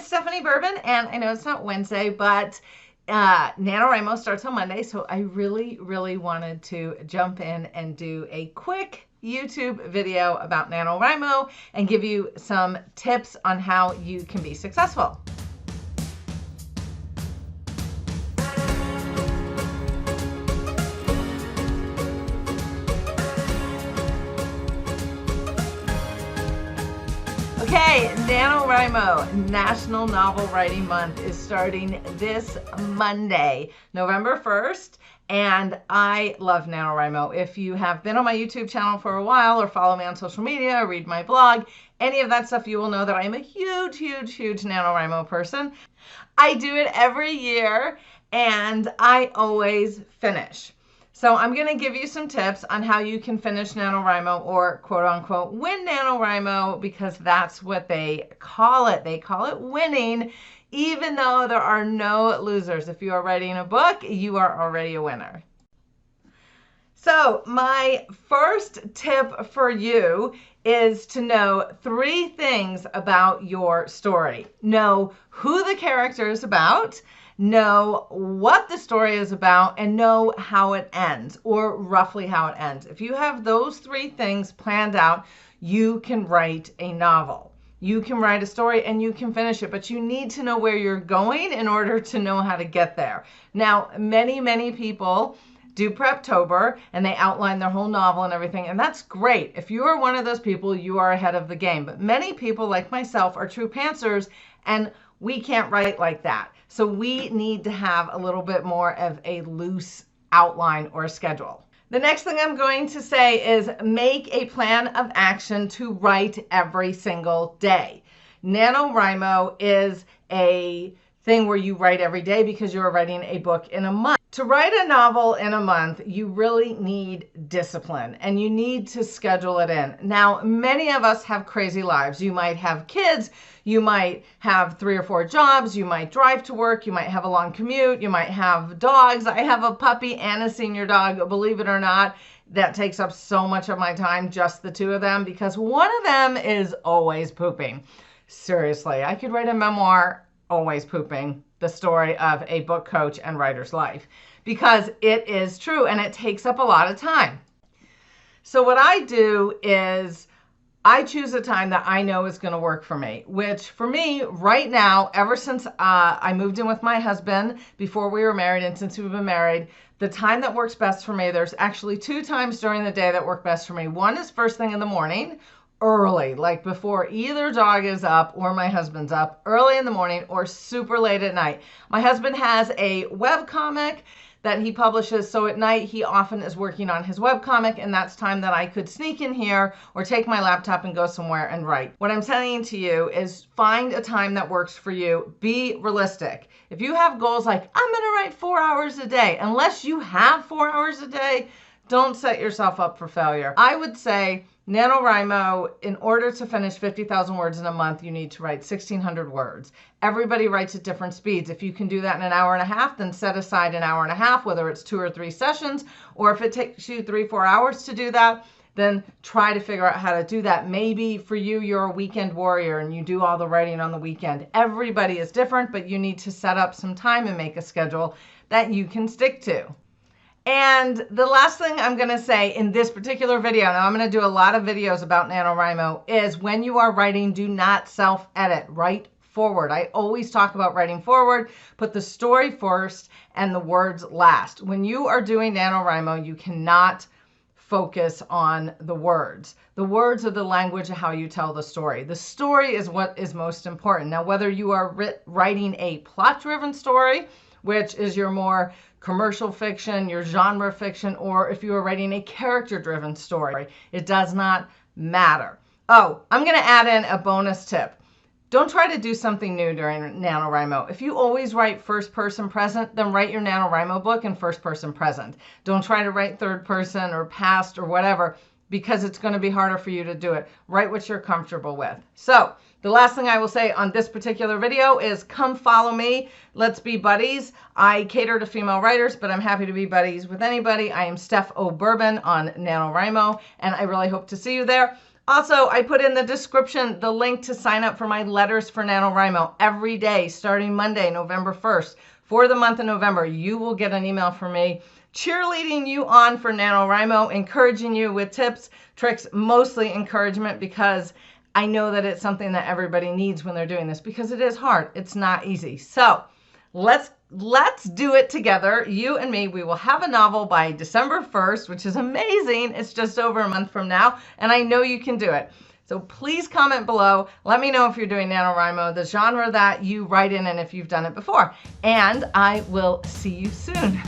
Stephanie Bourbon, and I know it's not Wednesday, but NaNoWriMo starts on Monday, so I really wanted to jump in and do a quick YouTube video about NaNoWriMo and give you some tips on how you can be successful. Okay, NaNoWriMo, National Novel Writing Month, is starting this Monday, November 1st, and I love NaNoWriMo. If you have been on my YouTube channel for a while or follow me on social media or read my blog, any of that stuff, you will know that I am a huge NaNoWriMo person. I do it every year, and I always finish. So I'm going to give you some tips on how you can finish NaNoWriMo, or quote unquote win NaNoWriMo, because that's what they call it. They call it winning, even though there are no losers. If you are writing a book, you are already a winner. So my first tip for you is to know 3 things about your story. Know who the character is about, know what the story is about, and know how it ends, or roughly how it ends. If you have those 3 things planned out, you can write a novel. You can write a story and you can finish it, but you need to know where you're going in order to know how to get there. Now, many people do Preptober and they outline their whole novel and everything, and that's great. If you are one of those people, you are ahead of the game. But many people like myself are true pantsers, and we can't write like that. So we need to have a little bit more of a loose outline or schedule. The next thing I'm going to say is make a plan of action to write every single day. NaNoWriMo is a thing where you write every day because you're writing a book in a month. To write a novel in a month, you really need discipline and you need to schedule it in. Now, many of us have crazy lives. You might have kids, you might have 3 or 4 jobs, you might drive to work, you might have a long commute, you might have dogs. I have a puppy and a senior dog, believe it or not. That takes up so much of my time, just the 2 of them, because one of them is always pooping. Seriously, I could write a memoir, always pooping, the story of a book coach and writer's life, because it is true and it takes up a lot of time. So what I do is I choose a time that I know is going to work for me, which for me right now, ever since I moved in with my husband before we were married, and since we've been married, the time that works best for me, there's actually 2 times during the day that work best for me. One is first thing in the morning, early, like before either dog is up or my husband's up, early in the morning, or super late at night. My husband has a webcomic that he publishes, so at night he often is working on his webcomic, and that's time that I could sneak in here or take my laptop and go somewhere and write. What I'm saying to you is find a time that works for you. Be realistic. If you have goals like, I'm going to write 4 hours a day, unless you have 4 hours a day, don't set yourself up for failure. I would say NaNoWriMo, in order to finish 50,000 words in a month, you need to write 1,600 words. Everybody writes at different speeds. If you can do that in an hour and a half, then set aside an hour and a half, whether it's 2 or 3 sessions, or if it takes you 3-4 hours to do that, then try to figure out how to do that. Maybe for you, you're a weekend warrior and you do all the writing on the weekend. Everybody is different, but you need to set up some time and make a schedule that you can stick to. And the last thing I'm going to say in this particular video, now I'm going to do a lot of videos about NaNoWriMo, is when you are writing, do not self-edit. Write forward. I always talk about writing forward. Put the story first and the words last. When you are doing NaNoWriMo, you cannot focus on the words. The words are the language of how you tell the story. The story is what is most important. Now, whether you are writing a plot-driven story, which is your more commercial fiction, your genre fiction, or if you are writing a character-driven story, it does not matter. Oh, I'm going to add in a bonus tip. Don't try to do something new during NaNoWriMo. If you always write first person present, then write your NaNoWriMo book in first person present. Don't try to write third person or past or whatever, because it's going to be harder for you to do it. Write what you're comfortable with. So the last thing I will say on this particular video is come follow me. Let's be buddies. I cater to female writers, but I'm happy to be buddies with anybody. I am Steph O. Bourbon on NaNoWriMo, and I really hope to see you there. Also, I put in the description the link to sign up for my letters for NaNoWriMo every day starting Monday, November 1st. For the month of November, you will get an email from me cheerleading you on for NaNoWriMo, encouraging you with tips, tricks, mostly encouragement, because I know that it's something that everybody needs when they're doing this, because it is hard. It's not easy. So let's do it together. You and me, we will have a novel by December 1st, which is amazing. It's just over a month from now, and I know you can do it. So please comment below. Let me know if you're doing NaNoWriMo, the genre that you write in, and if you've done it before. And I will see you soon.